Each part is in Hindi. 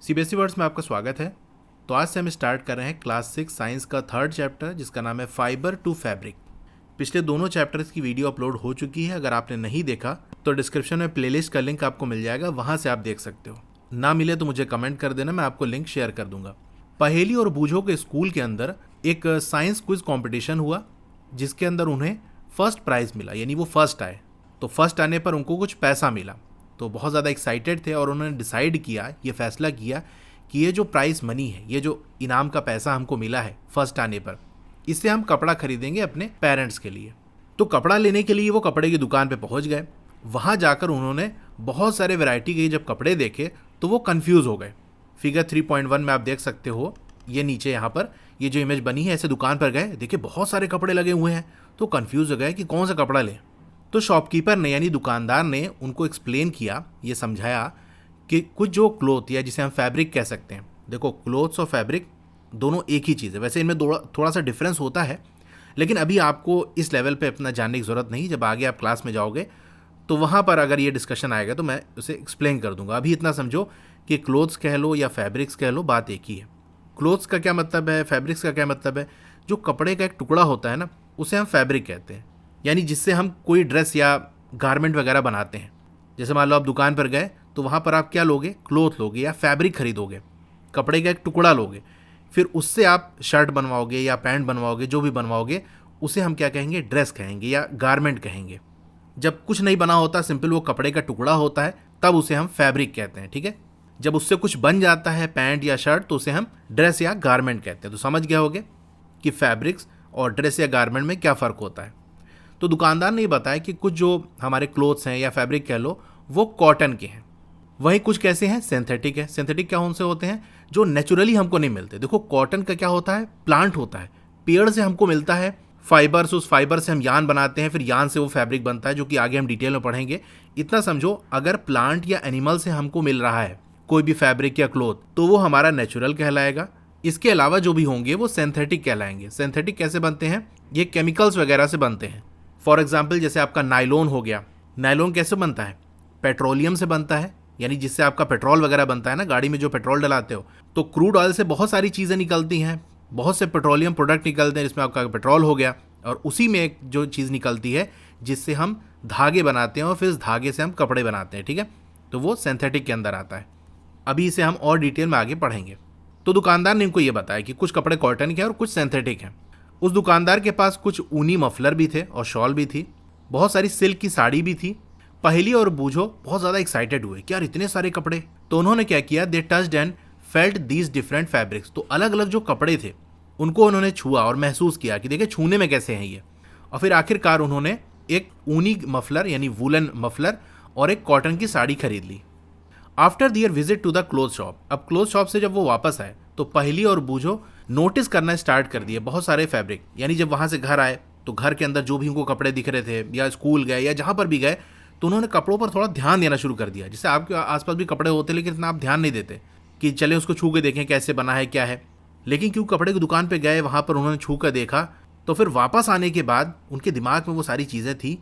सीबीएसई वर्ड्स में आपका स्वागत है। तो आज से हम स्टार्ट कर रहे हैं क्लास 6 साइंस का थर्ड चैप्टर जिसका नाम है फाइबर टू फैब्रिक। पिछले दोनों चैप्टर्स की वीडियो अपलोड हो चुकी है। अगर आपने नहीं देखा तो डिस्क्रिप्शन में प्लेलिस्ट का लिंक आपको मिल जाएगा, वहां से आप देख सकते हो। ना मिले तो मुझे कमेंट कर देना, मैं आपको लिंक शेयर कर दूंगा। पहेली और बूझो के स्कूल के अंदर एक साइंस क्विज कॉम्पिटिशन हुआ जिसके अंदर उन्हें फर्स्ट प्राइज़ मिला, यानी वो फर्स्ट आए। तो फर्स्ट आने पर उनको कुछ पैसा मिला, तो बहुत ज़्यादा एक्साइटेड थे और उन्होंने डिसाइड किया, ये फैसला किया कि ये जो प्राइज़ मनी है, ये जो इनाम का पैसा हमको मिला है फर्स्ट आने पर, इससे हम कपड़ा खरीदेंगे अपने पेरेंट्स के लिए। तो कपड़ा लेने के लिए वो कपड़े की दुकान पे पहुंच गए। वहाँ जाकर उन्होंने बहुत सारे वैरायटी के जब कपड़े देखे तो वो कंफ्यूज हो गए। फिगर 3.1 में आप देख सकते हो, ये नीचे यहाँ पर ये जो इमेज बनी है, ऐसे दुकान पर गए, देखिए बहुत सारे कपड़े लगे हुए हैं, तो कंफ्यूज हो गए कि कौन सा कपड़ा लें। तो शॉपकीपर ने यानी दुकानदार ने उनको एक्सप्लेन किया, ये समझाया कि कुछ जो क्लोथ या जिसे हम फैब्रिक कह सकते हैं, देखो क्लोथ्स और फैब्रिक दोनों एक ही चीज़ है। वैसे इनमें थोड़ा सा डिफरेंस होता है, लेकिन अभी आपको इस लेवल पे अपना जानने की ज़रूरत नहीं। जब आगे आप क्लास में जाओगे तो वहाँ पर अगर ये डिस्कशन आएगा तो मैं उसे एक्सप्लेन कर दूंगा। अभी इतना समझो कि क्लोथ्स कह लो या फैब्रिक्स कह लो, बात एक ही है। क्लोथ्स का क्या मतलब है, फैब्रिक्स का क्या मतलब है? जो कपड़े का एक टुकड़ा होता है ना, उसे हम फैब्रिक कहते हैं, यानी जिससे हम कोई ड्रेस या गारमेंट वगैरह बनाते हैं। जैसे मान लो आप दुकान पर गए तो वहाँ पर आप क्या लोगे, क्लोथ लोगे या फैब्रिक खरीदोगे, कपड़े का एक टुकड़ा लोगे, फिर उससे आप शर्ट बनवाओगे या पैंट बनवाओगे, जो भी बनवाओगे उसे हम क्या कहेंगे, ड्रेस कहेंगे या गारमेंट कहेंगे। जब कुछ नहीं बना होता, सिंपल वो कपड़े का टुकड़ा होता है, तब उसे हम फैब्रिक कहते हैं, ठीक है। जब उससे कुछ बन जाता है, पैंट या शर्ट, तो उसे हम ड्रेस या गारमेंट कहते हैं। तो समझ गए होगे कि फैब्रिक्स और ड्रेस या गारमेंट में क्या फ़र्क होता है। तो दुकानदार ने बताया कि कुछ जो हमारे क्लोथ्स हैं या फैब्रिक कह लो, वो कॉटन के हैं, वहीं कुछ कैसे हैं, सिंथेटिक है। सिंथेटिक क्या उनसे होते हैं जो नेचुरली हमको नहीं मिलते। देखो कॉटन का क्या होता है, प्लांट होता है, पेड़ से हमको मिलता है फाइबर्स, उस फाइबर से हम यान बनाते हैं, फिर यान से वो फैब्रिक बनता है, जो कि आगे हम डिटेल में पढ़ेंगे। इतना समझो, अगर प्लांट या एनिमल से हमको मिल रहा है कोई भी फैब्रिक या क्लोथ, तो वो हमारा नेचुरल कहलाएगा। इसके अलावा जो भी होंगे वो सिंथेटिक कहलाएंगे। सिंथेटिक कैसे बनते हैं, ये केमिकल्स वगैरह से बनते हैं। फॉर एग्जाम्पल जैसे आपका नायलॉन हो गया, नायलॉन कैसे बनता है, पेट्रोलियम से बनता है, यानी जिससे आपका पेट्रोल वगैरह बनता है ना, गाड़ी में जो पेट्रोल डलाते हो। तो क्रूड ऑयल से बहुत सारी चीज़ें निकलती हैं, बहुत से पेट्रोलियम प्रोडक्ट निकलते हैं, जिसमें आपका पेट्रोल हो गया, और उसी में एक जो चीज़ निकलती है जिससे हम धागे बनाते हैं और फिर इस धागे से हम कपड़े बनाते हैं, ठीक है। तो वो सिंथेटिक के अंदर आता है। अभी इसे हम और डिटेल में आगे पढ़ेंगे। तो दुकानदार ने इनको ये बताया कि कुछ कपड़े कॉटन के हैं और कुछ सिंथेटिक हैं। उस दुकानदार के पास कुछ ऊनी मफलर भी थे और शॉल भी थी, बहुत सारी सिल्क की साड़ी भी थी। पहेली और बूझो बहुत ज़्यादा एक्साइटेड हुए कि यार इतने सारे कपड़े। तो उन्होंने क्या किया, they touched and felt these different fabrics. तो अलग अलग जो कपड़े थे उनको उन्होंने छुआ और महसूस किया कि देखिए छूने में कैसे हैं ये। और फिर आखिरकार उन्होंने एक ऊनी मफलर यानी वूलन मफलर और एक कॉटन की साड़ी खरीद ली। After their visit to the cloth shop, अब क्लोथ शॉप से जब वो वापस आए तो पहेली और बूझो नोटिस करना स्टार्ट कर दिए बहुत सारे फैब्रिक। यानी जब वहाँ से घर आए तो घर के अंदर जो भी उनको कपड़े दिख रहे थे, या स्कूल गए या जहाँ पर भी गए, तो उन्होंने कपड़ों पर थोड़ा ध्यान देना शुरू कर दिया। जैसे आपके आसपास भी कपड़े होते, लेकिन इतना आप ध्यान नहीं देते कि चले उसको छू के देखें कैसे बना है क्या है। लेकिन क्यों कपड़े की दुकान पे गए, वहाँ पर उन्होंने छू कर देखा, तो फिर वापस आने के बाद उनके दिमाग में वो सारी चीज़ें थी,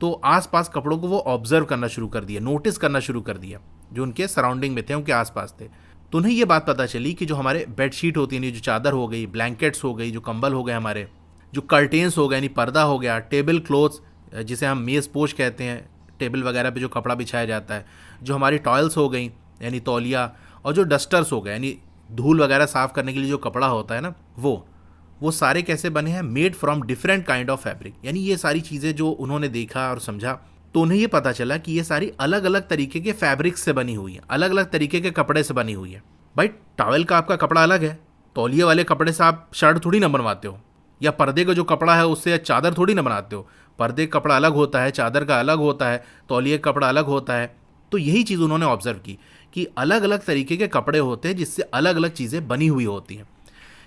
तो आसपास कपड़ों को वो ऑब्जर्व करना शुरू कर दिया, नोटिस करना शुरू कर दिया, जो उनके सराउंडिंग में थे, उनके आसपास थे। तो उन्हें ये बात पता चली कि जो हमारे बेडशीट होती है, जो चादर हो गई, ब्लैंकेट्स हो गई, जो कंबल हो गए हमारे, जो कर्टेन्स हो गए यानी पर्दा हो गया, टेबल क्लॉथ्स जिसे हम मेज़ पोश कहते हैं, टेबल वगैरह पे जो कपड़ा बिछाया जाता है, जो हमारी टॉयल्स हो गई यानी तौलिया, और जो डस्टर्स हो गए यानी धूल वगैरह साफ़ करने के लिए जो कपड़ा होता है ना, वो सारे कैसे बने हैं, made from different kind of fabric. यानी ये सारी चीज़ें जो उन्होंने देखा और समझा, तो उन्हें ये पता चला कि ये सारी अलग अलग तरीके के फैब्रिक्स से बनी हुई है, अलग अलग तरीके के कपड़े से बनी हुई है। भाई टॉवल का आपका कपड़ा अलग है, तौलिए वाले कपड़े से आप शर्ट थोड़ी ना बनवाते हो, या पर्दे का जो कपड़ा है उससे चादर थोड़ी ना बनाते हो। पर्दे का कपड़ा अलग होता है, चादर का अलग होता है, तौलिए का कपड़ा अलग होता है। तो यही चीज़ उन्होंने ऑब्जर्व की कि अलग अलग तरीके के कपड़े होते हैं जिससे अलग अलग चीज़ें बनी हुई होती हैं।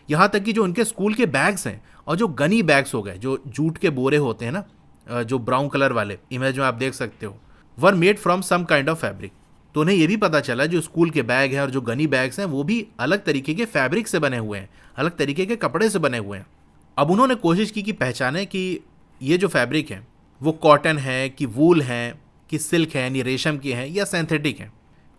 यहाँ तक कि जो उनके स्कूल के बैग्स हैं और जो गनी बैग्स हो गए, जो जूट के बोरे होते हैं ना, जो ब्राउन कलर वाले इमेज में आप देख सकते हो, were made from some kind of fabric. तो उन्हें ये भी पता चला जो स्कूल के बैग हैं और जो गनी बैग्स हैं वो भी अलग तरीके के फैब्रिक से बने हुए हैं, अलग तरीके के कपड़े से बने हुए हैं। अब उन्होंने कोशिश की कि पहचाने कि ये जो फैब्रिक है वो कॉटन है कि वूल है कि सिल्क है यानी रेशम की है या सिंथेटिक है।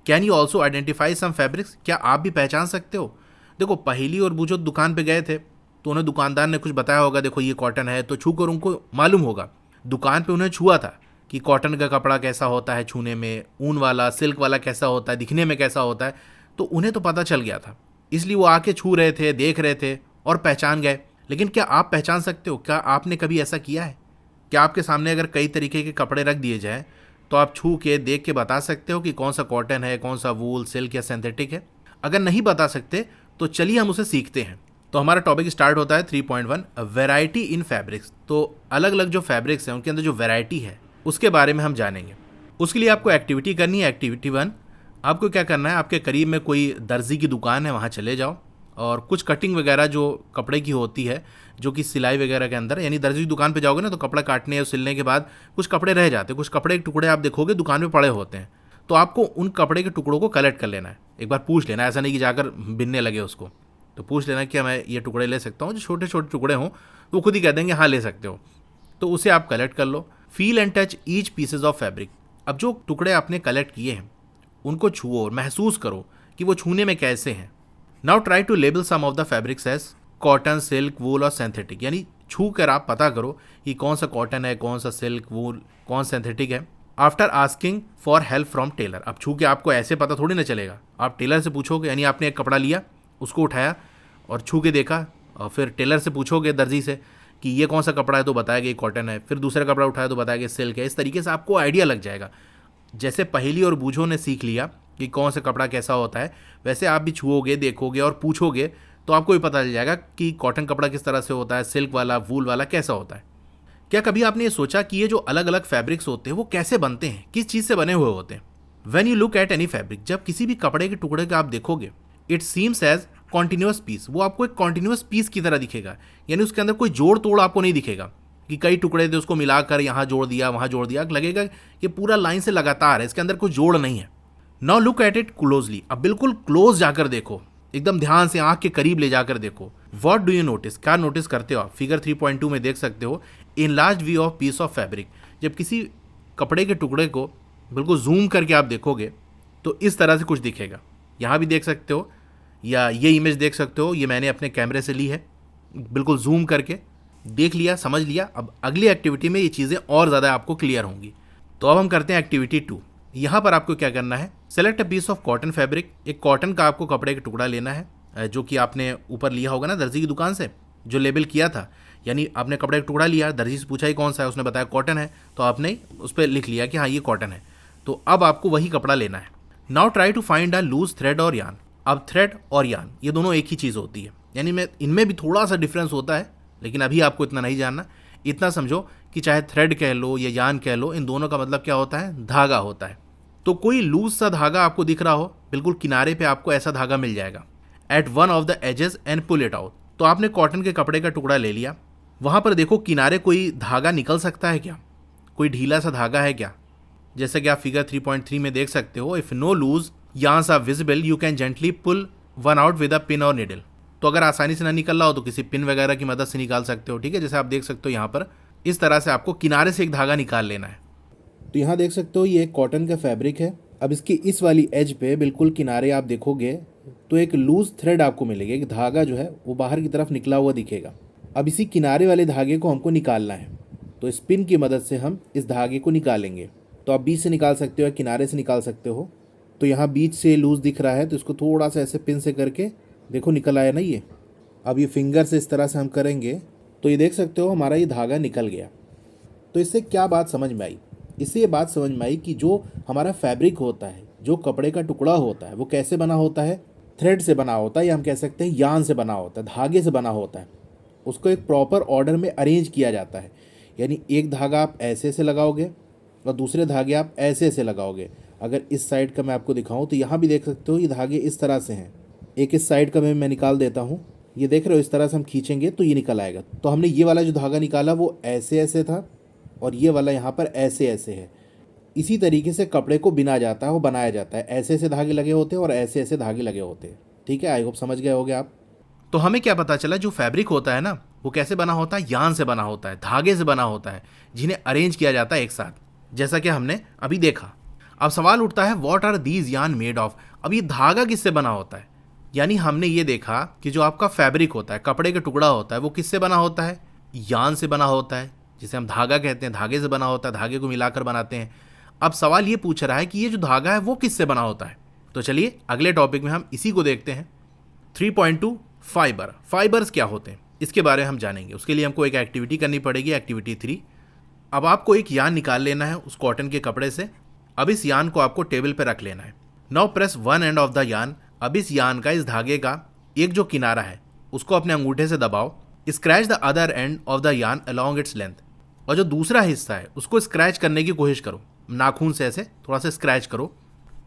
Can you also identify some fabrics, क्या आप भी पहचान सकते हो? देखो पहेली और बूझो दुकान पे गए थे तो उन्हें दुकानदार ने कुछ बताया होगा, देखो ये कॉटन है, तो छू कर उनको मालूम होगा। दुकान पे उन्हें छुआ था कि कॉटन का कपड़ा कैसा होता है छूने में, ऊन वाला सिल्क वाला कैसा होता है, दिखने में कैसा होता है, तो उन्हें तो पता चल गया था, इसलिए वो आके छू रहे थे, देख रहे थे और पहचान गए। लेकिन क्या आप पहचान सकते हो? क्या आपने कभी ऐसा किया है? क्या आपके सामने अगर कई तरीके के कपड़े रख दिए जाएं तो आप छू के देख के बता सकते हो कि कौन सा कॉटन है, कौन सा वूल, सिल्क या सिंथेटिक है? अगर नहीं बता सकते तो चलिए हम उसे सीखते हैं। तो हमारा टॉपिक स्टार्ट होता है 3.1 वैरायटी इन फैब्रिक्स। तो अलग अलग जो फैब्रिक्स हैं उनके अंदर जो वैरायटी है उसके बारे में हम जानेंगे। उसके लिए आपको एक्टिविटी करनी है। एक्टिविटी 1, आपको क्या करना है, आपके करीब में कोई दर्जी की दुकान है, वहाँ चले जाओ और कुछ कटिंग वगैरह जो कपड़े की होती है, जो कि सिलाई वगैरह के अंदर, यानी दर्जी की दुकान पे जाओगे ना तो कपड़ा काटने और सिलने के बाद कुछ कपड़े रह जाते हैं, कुछ कपड़े के टुकड़े आप देखोगे दुकान में पड़े होते हैं, तो आपको उन कपड़े के टुकड़ों को कलेक्ट कर लेना है। एक बार पूछ लेना, ऐसा नहीं कि जाकर बिनने लगे उसको, तो पूछ लेना कि मैं ये टुकड़े ले सकता हूँ। जो छोटे छोटे टुकड़े हों वो खुद ही कह देंगे हाँ ले सकते हो, तो उसे आप कलेक्ट कर लो। Feel and touch each pieces of fabric. अब जो टुकड़े आपने कलेक्ट किए हैं उनको छुओ और महसूस करो कि वो छूने में कैसे हैं। Now try to label some of the fabrics as cotton, silk, wool और सिंथेटिक, यानी छू कर आप पता करो कि कौन सा कॉटन है, कौन सा सिल्क, वूल, कौन सिंथेटिक है। After asking for help from tailor. अब छू के आपको ऐसे पता थोड़ी ना चलेगा, आप टेलर से पूछोगे, यानी आपने एक कपड़ा लिया, उसको उठाया और छू के देखा, और फिर टेलर से पूछोगे, दर्जी से, कि ये कौन सा कपड़ा है, तो बताएगा ये कॉटन है। फिर दूसरा कपड़ा उठाया तो बताएगा सिल्क है। इस तरीके से आपको आइडिया लग जाएगा। जैसे पहेली और बूझो ने सीख लिया कि कौन सा कपड़ा कैसा होता है, वैसे आप भी छुओगे, देखोगे और पूछोगे तो आपको भी पता चल जाएगा कि कॉटन कपड़ा किस तरह से होता है, सिल्क वाला, वूल वाला कैसा होता है। क्या कभी आपने ये सोचा कि ये जो अलग अलग फैब्रिक्स होते हैं वो कैसे बनते हैं, किस चीज़ से बने हुए होते हैं? When you look at any fabric, जब किसी भी कपड़े के टुकड़े का आप देखोगे, it seems as continuous piece. वो आपको एक कॉन्टिन्यूअस पीस की तरह दिखेगा, यानी उसके अंदर कोई जोड़ तोड़ आपको नहीं दिखेगा कि कई टुकड़े थे उसको मिलाकर यहाँ जोड़ दिया, वहाँ जोड़ दिया। लगेगा कि पूरा लाइन से लगातार है, इसके अंदर कोई जोड़ नहीं है। Now look at it closely. अब बिल्कुल क्लोज जाकर देखो, एकदम ध्यान से आंख के करीब ले जाकर देखो। व्हाट डू यू नोटिस, क्या नोटिस करते हो आप? फिगर 3.2 में देख सकते हो, in large view of peace of fabric. जब किसी कपड़े के टुकड़े को बिल्कुल जूम करके आप देखोगे तो इस तरह से कुछ दिखेगा। यहाँ भी देख सकते हो, या ये इमेज देख सकते हो, ये मैंने अपने कैमरे से ली है, बिल्कुल जूम करके देख लिया, समझ लिया। अब अगली एक्टिविटी में ये चीज़ें और ज़्यादा आपको क्लियर होंगी। तो अब हम करते हैं एक्टिविटी 2। यहाँ पर आपको क्या करना है, select a piece of cotton fabric. एक कॉटन का आपको कपड़े का टुकड़ा लेना है, जो कि आपने ऊपर लिया होगा ना दर्जी की दुकान से, जो लेबल किया था। यानी आपने कपड़े का टुकड़ा लिया, दर्जी से पूछा ही कौन सा है, उसने बताया कॉटन है, तो आपने उस पर लिख लिया कि हाँ ये कॉटन है। तो अब आपको वही कपड़ा लेना है। Now try to find a loose thread और यान। अब थ्रेड और यान ये दोनों एक ही चीज़ होती है, यानी मैं इनमें भी थोड़ा सा डिफरेंस होता है, लेकिन अभी आपको इतना नहीं जानना। इतना समझो कि चाहे थ्रेड कह लो या यान कह लो, इन दोनों का मतलब क्या होता है, धागा होता है। तो कोई लूज सा धागा आपको दिख रहा हो, बिल्कुल किनारे पे आपको ऐसा धागा मिल जाएगा। At one of the edges and pull it out. तो आपने कॉटन के कपड़े का टुकड़ा ले लिया, वहाँ पर देखो किनारे कोई धागा निकल सकता है क्या, कोई ढीला सा धागा है क्या? जैसे कि आप फिगर 3.3 में देख सकते हो, if no loose yarns are visible you can gently pull one out with a pin or needle। तो अगर आसानी से ना निकल रहा हो तो किसी पिन वगैरह की मदद से निकाल सकते हो। ठीक है, जैसे आप देख सकते हो यहाँ पर इस तरह से आपको किनारे से एक धागा निकाल लेना है। तो यहाँ देख सकते हो ये एक कॉटन का फैब्रिक है। अब इसकी इस वाली एज पे बिल्कुल किनारे आप देखोगे तो एक लूज थ्रेड आपको मिलेगा, एक धागा जो है वो बाहर की तरफ निकला हुआ दिखेगा। अब इसी किनारे वाले धागे को हमको निकालना है, तो इस पिन की मदद से हम इस धागे को निकालेंगे। तो आप बीच से निकाल सकते हो या किनारे से निकाल सकते हो। तो यहाँ बीच से लूज़ दिख रहा है, तो इसको थोड़ा सा ऐसे पिन से करके देखो निकल आया ना ये। अब ये फिंगर से इस तरह से हम करेंगे तो ये देख सकते हो हमारा ये धागा निकल गया। तो इससे क्या बात समझ में आई? इससे ये बात समझ में आई कि जो हमारा फैब्रिक होता है, जो कपड़े का टुकड़ा होता है, वो कैसे बना होता है, थ्रेड से बना होता है, या हम कह सकते हैं यान से बना होता है, धागे से बना होता है। उसको एक प्रॉपर ऑर्डर में अरेंज किया जाता है, यानी एक धागा आप ऐसे से लगाओगे और दूसरे धागे आप ऐसे से लगाओगे। अगर इस साइड का मैं आपको दिखाऊं तो यहाँ भी देख सकते हो ये धागे इस तरह से हैं। एक इस साइड का मैं निकाल देता हूँ, ये देख रहे हो, इस तरह से हम खींचेंगे तो ये निकल आएगा। तो हमने ये वाला जो धागा निकाला वो ऐसे ऐसे था और ये वाला यहाँ पर ऐसे ऐसे है। इसी तरीके से कपड़े को बिना जाता है, वो बनाया जाता है। ऐसे ऐसे धागे लगे होते हैं और ऐसे ऐसे धागे लगे होते हैं। ठीक है, आई होप समझ गए होगे आप। तो हमें क्या पता चला, जो फैब्रिक होता है ना वो कैसे बना होता है, यान से बना होता है, धागे से बना होता है, जिन्हें अरेंज किया जाता है एक साथ, जैसा कि हमने अभी देखा। अब सवाल उठता है what are these yarn made of. अब ये धागा किससे बना होता है? यानी हमने ये देखा कि जो आपका फैब्रिक होता है, कपड़े का टुकड़ा होता है, वो किससे बना होता है? यार्न से बना होता है, जिसे हम धागा कहते हैं, धागे से बना होता है, धागे को मिलाकर बनाते हैं। अब सवाल ये पूछ रहा है कि ये जो धागा है वो किससे बना होता है। तो चलिए अगले टॉपिक में हम इसी को देखते हैं। 3.2 फाइबर। फाइबर्स क्या होते हैं इसके बारे में हम जानेंगे। उसके लिए हमको एक एक्टिविटी करनी पड़ेगी, एक्टिविटी 3। अब आपको एक यार्न निकाल लेना है उस कॉटन के कपड़े से। अब इस यार्न को आपको टेबल पर रख लेना है। Now press one and of the yarn. अब इस यार्न का, इस धागे का एक जो किनारा है उसको अपने अंगूठे से दबाओ। Scratch the other and of the yarn along its length. और जो दूसरा हिस्सा है उसको स्क्रैच करने की कोशिश करो, नाखून से ऐसे थोड़ा सा स्क्रैच करो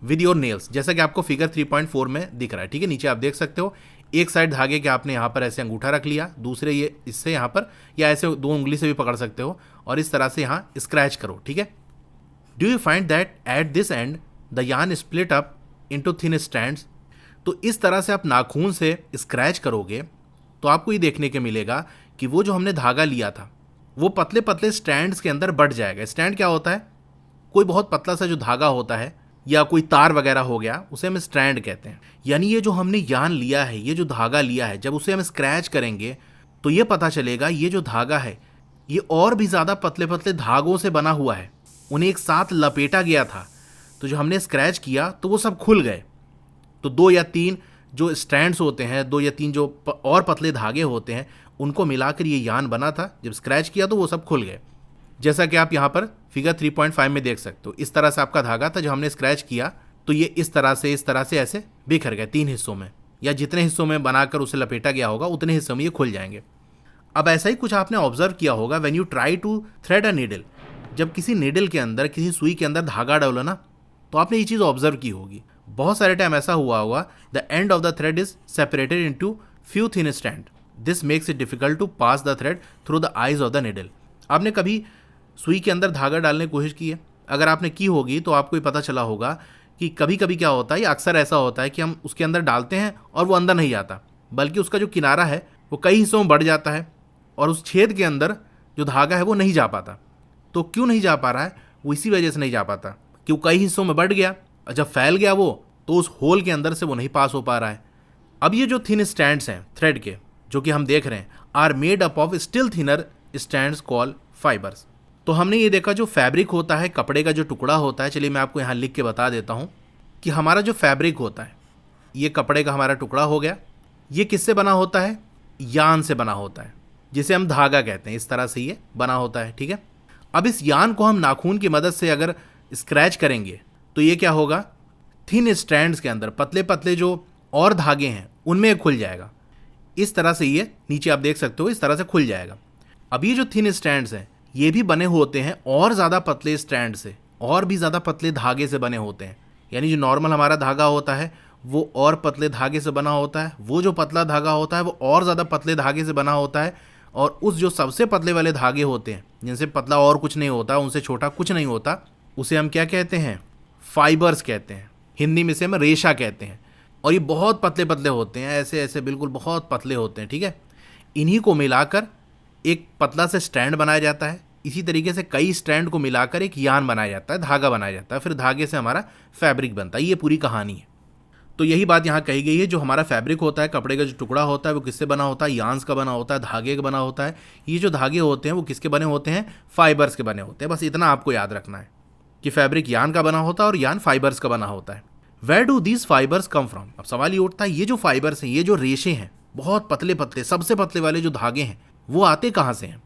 विद योर नेल्स, जैसा कि आपको फिगर 3.4 में दिख रहा है। ठीक है, नीचे आप देख सकते हो एक साइड धागे के आपने यहाँ पर ऐसे अंगूठा रख लिया, दूसरे ये इससे यहाँ पर, या ऐसे 2 उंगली से भी पकड़ सकते हो और इस तरह से यहाँ स्क्रैच करो। ठीक है। Do you find that at this and the yarn split up into thin strands. तो इस तरह से आप नाखून से स्क्रैच करोगे तो आपको ये देखने को मिलेगा कि वो जो हमने धागा लिया था वो पतले पतले स्ट्रैंड्स के अंदर बढ़ जाएगा। स्ट्रैंड क्या होता है? कोई बहुत पतला सा जो धागा होता है या कोई तार वगैरह हो गया, उसे हम स्ट्रैंड कहते हैं। यानी ये जो हमने यार्न लिया है, ये जो धागा लिया है, जब उसे हम स्क्रैच करेंगे तो ये पता चलेगा ये जो धागा है ये और भी ज़्यादा पतले पतले धागों से बना हुआ है, उन्हें एक साथ लपेटा गया था। तो जो हमने स्क्रैच किया तो वो सब खुल गए। तो 2 या 3 जो स्ट्रैंड्स होते हैं, 2 या 3 जो और पतले धागे होते हैं, उनको मिलाकर ये यार्न बना था। जब स्क्रैच किया तो वो सब खुल गए, जैसा कि आप यहाँ पर फिगर 3.5 में देख सकते हो। इस तरह से आपका धागा था, जो हमने स्क्रैच किया तो ये इस तरह से ऐसे बिखर गए 3 हिस्सों में, या जितने हिस्सों में बनाकर उसे लपेटा गया होगा उतने हिस्सों में ये खुल जाएंगे। अब ऐसा ही कुछ आपने ऑब्जर्व किया होगा when you try to thread a needle. जब किसी नीडल के अंदर, किसी सुई के अंदर धागा डालो ना, तो आपने ये चीज़ ऑब्जर्व की होगी। बहुत सारे टाइम ऐसा हुआ होगा the end of the thread is separated into few thin strand. This makes it difficult to pass the thread through the eyes of the needle. आपने कभी सुई के अंदर धागा डालने की कोशिश की है? अगर आपने की होगी तो आपको ये पता चला होगा कि कभी कभी क्या होता है, या अक्सर ऐसा होता है कि हम उसके अंदर डालते हैं और वो अंदर नहीं जाता, बल्कि उसका जो किनारा है वो कई हिस्सों में बढ़ जाता है और उस छेद के अंदर जो धागा है वो नहीं जा पाता। तो क्यों नहीं जा पा रहा है? वो इसी वजह से नहीं जा पाता कि वो कई हिस्सों में बढ़ गया, और जब फैल गया वो, तो उस होल के अंदर से वो नहीं पास हो पा रहा है। अब ये जो थिन स्ट्रैंड्स हैं थ्रेड के, जो कि हम देख रहे हैं, are made up of still thinner strands called fibres. तो हमने ये देखा जो फैब्रिक होता है, कपड़े का जो टुकड़ा होता है, चलिए मैं आपको यहाँ लिख के बता देता हूँ कि हमारा जो फैब्रिक होता है, ये कपड़े का हमारा टुकड़ा हो गया, ये किससे बना होता है? यार्न से बना होता है, जिसे हम धागा कहते हैं। इस तरह से ये बना होता है। ठीक है। अब इस यार्न को हम नाखून की मदद से अगर स्क्रैच करेंगे तो ये क्या होगा? थिन स्ट्रैंड्स के अंदर पतले पतले जो और धागे हैं उनमें खुल जाएगा। इस तरह से ये नीचे आप देख सकते हो, इस तरह से खुल जाएगा। अब ये जो थिन स्ट्रैंड्स हैं ये भी बने होते हैं और ज़्यादा पतले स्ट्रैंड से, और भी ज़्यादा पतले धागे से बने होते हैं। यानी जो नॉर्मल हमारा धागा होता है वो और पतले धागे से बना होता है, वो जो पतला धागा होता है वो और ज़्यादा पतले धागे से बना होता है, और उस जो सबसे पतले वाले धागे होते हैं, जिनसे पतला और कुछ नहीं होता, उनसे छोटा कुछ नहीं होता, उसे हम क्या कहते हैं? फाइबर्स कहते हैं। हिंदी में से हम रेशा कहते हैं। और ये बहुत पतले पतले होते हैं, ऐसे ऐसे बिल्कुल बहुत पतले होते हैं। ठीक है। इन्हीं को मिलाकर एक पतला से स्ट्रैंड बनाया जाता है। इसी तरीके से कई स्ट्रैंड को मिलाकर एक यार्न बनाया जाता है, धागा बनाया जाता है, फिर धागे से हमारा फैब्रिक बनता है। ये पूरी कहानी है। तो यही बात यहाँ कही गई है, जो हमारा फैब्रिक होता है, कपड़े का जो टुकड़ा होता है, वो किससे बना होता है? यार्न्स का बना होता है, धागे का बना होता है। ये जो धागे होते हैं वो किसके बने होते हैं? फाइबर्स के बने होते हैं। बस इतना आपको याद रखना है कि फैब्रिक यार्न का बना होता है और यार्न फाइबर्स का बना होता है। Where do these fibres come from? अब सवाल ये उठता है, ये जो फाइबर्स हैं, ये जो रेशे हैं, बहुत पतले पतले, सबसे पतले वाले जो धागे हैं, वो आते कहाँ से हैं?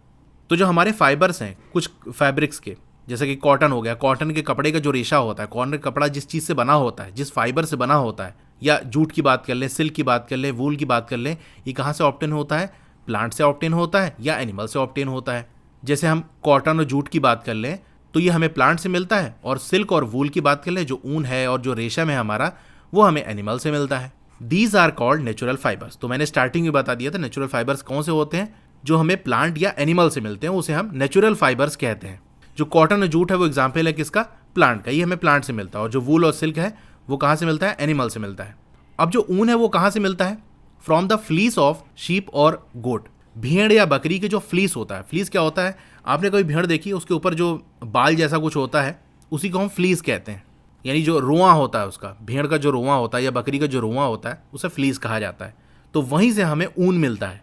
तो जो हमारे फाइबर्स हैं कुछ फैब्रिक्स के, जैसे कि कॉटन हो गया, कॉटन के कपड़े का जो रेशा होता है, कॉटन का कपड़ा जिस चीज़ से बना होता है, जिस फाइबर से बना होता है, या जूट की बात कर लें, सिल्क की बात कर लें, वूल की बात कर लें, ये कहाँ से ऑब्टेन होता है? प्लांट से ऑब्टेन होता है या एनिमल से ऑब्टेन होता है। जैसे हम कॉटन और जूट की बात कर लें तो ये हमें प्लांट से मिलता है, और सिल्क और वूल की बात कर लें, जो ऊन है और जो रेशम है हमारा, वो हमें एनिमल से मिलता है। These are called natural fibres. तो मैंने स्टार्टिंग में बता दिया था नेचुरल फाइबर्स कौन से होते हैं? जो हमें प्लांट या एनिमल से मिलते हैं उसे हम नेचुरल फाइबर्स कहते हैं। जो कॉटन और जूट है वो एग्जाम्पल है किसका? प्लांट का। ये हमें प्लांट से मिलता है। और जो वूल और सिल्क है वो कहाँ से मिलता है? एनिमल से मिलता है। अब जो ऊन है वो कहाँ से मिलता है? From the fleece of sheep और गोट। भेड़ या बकरी के जो फ्लीस होता है, फ्लीस क्या होता है? आपने कभी भेड़ देखी? उसके ऊपर जो बाल जैसा कुछ होता है उसी को हम फ्लीस कहते हैं। यानी जो रोआं होता है उसका, भेड़ का जो रोआं होता है या बकरी का जो रोआं होता है उसे फ्लीस कहा जाता है। तो वहीं से हमें ऊन मिलता है।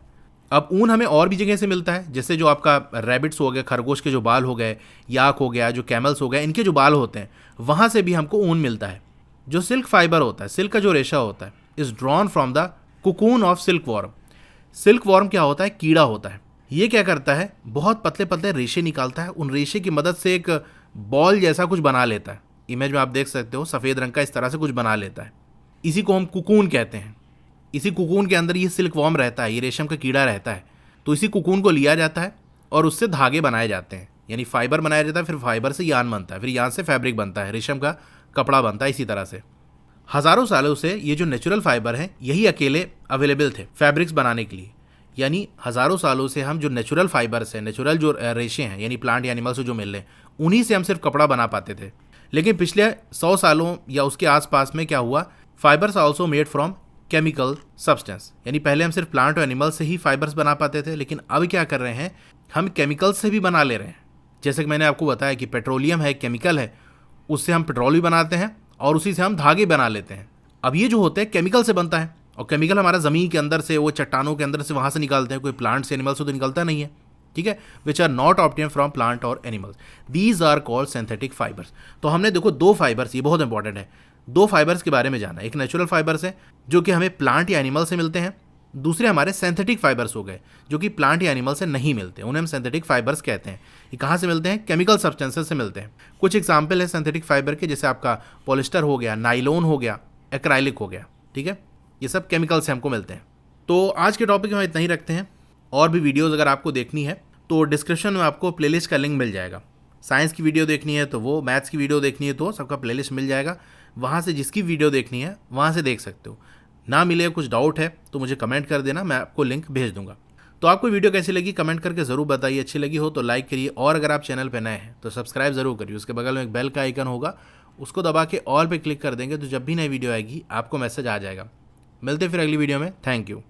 अब ऊन हमें और भी जगह से मिलता है, जैसे जो आपका रैबिट्स हो गए, खरगोश के जो बाल हो गए, याक हो गया, जो कैमल्स हो गए, इनके जो बाल होते हैं वहाँ से भी हमको ऊन मिलता है। जो सिल्क फाइबर होता है, सिल्क का जो रेशा होता है, is drawn from the cocoon of silk worm. Silk worm क्या होता है? कीड़ा होता है। ये क्या करता है? बहुत पतले पतले रेशे निकालता है, उन रेशे की मदद से एक बॉल जैसा कुछ बना लेता है। इमेज में आप देख सकते हो, सफ़ेद रंग का इस तरह से कुछ बना लेता है। इसी को हम कुकून कहते हैं। इसी कुकून के अंदर ये सिल्क वॉर्म रहता है, ये रेशम का कीड़ा रहता है। तो इसी कुकून को लिया जाता है और उससे धागे बनाए जाते हैं, यानी फाइबर बनाया जाता है। फिर फाइबर से यान बनता है, फिर यान से फैब्रिक बनता है, रेशम का कपड़ा बनता है। इसी तरह से हज़ारों सालों से ये जो नेचुरल फाइबर हैं यही अकेले अवेलेबल थे फैब्रिक्स बनाने के लिए। यानी हज़ारों सालों से हम जो नेचुरल फाइबर्स हैं, नेचुरल जो रेशे हैं, यानी प्लांट या एनिमल से जो मिल रहे हैं, उन्हीं से हम सिर्फ कपड़ा बना पाते थे। लेकिन पिछले 100 सालों या उसके आसपास में क्या हुआ? Fibres also made from chemical substance. यानी पहले हम सिर्फ प्लांट और एनिमल से ही फाइबर्स बना पाते थे, लेकिन अब क्या कर रहे हैं? हम केमिकल्स से भी बना ले रहे हैं। जैसे कि मैंने आपको बताया कि पेट्रोलियम है, केमिकल है, उससे हम पेट्रोल भी बनाते हैं और उसी से हम धागे बना लेते हैं। अब ये जो होते हैं केमिकल से बनता है, और केमिकल हमारा ज़मीन के अंदर से, वो चट्टानों के अंदर से, वहाँ से निकालते हैं। कोई प्लांट से, एनिमल से तो निकलता नहीं है, ठीक है। Which are not obtain from plant और animals, these are called synthetic fibres. तो हमने देखो 2 फाइबर्स, ये बहुत इंपॉर्टेंट है, 2 फाइबर्स के बारे में जाना। एक नेचुरल फाइबर्स है जो कि हमें प्लांट या एनिमल से मिलते हैं, दूसरे हमारे सिंथेटिक फाइबर्स हो गए जो कि प्लांट या एनिमल से नहीं मिलते, उन्हें हम सिंथेटिक फाइबर्स कहते हैं। ये कहाँ से मिलते हैं? केमिकल सब्सटेंसेस से मिलते हैं। कुछ एग्जाम्पल है सिंथेटिक फाइबर के, जैसे आपका पॉलिस्टर हो गया, नाइलॉन हो गया, एक्राइलिक हो गया, ठीक है। ये सब केमिकल से हमको मिलते हैं। तो आज के टॉपिक में इतना ही रखते हैं। और भी वीडियोज़ अगर आपको देखनी है तो डिस्क्रिप्शन में आपको प्लेलिस्ट का लिंक मिल जाएगा। साइंस की वीडियो देखनी है तो वो, मैथ्स की वीडियो देखनी है तो सबका प्लेलिस्ट मिल जाएगा। वहाँ से जिसकी वीडियो देखनी है वहाँ से देख सकते हो। ना मिले, कुछ डाउट है तो मुझे कमेंट कर देना, मैं आपको लिंक भेज दूंगा। तो आपको वीडियो कैसी लगी कमेंट करके ज़रूर बताइए। अच्छी लगी हो तो लाइक करिए, और अगर आप चैनल पर नए हैं तो सब्सक्राइब ज़रूर करिए। उसके बगल में एक बेल का आइकन होगा, उसको दबा के ऑल पे क्लिक कर देंगे तो जब भी नई वीडियो आएगी आपको मैसेज आ जाएगा। मिलते फिर अगली वीडियो में। Thank you.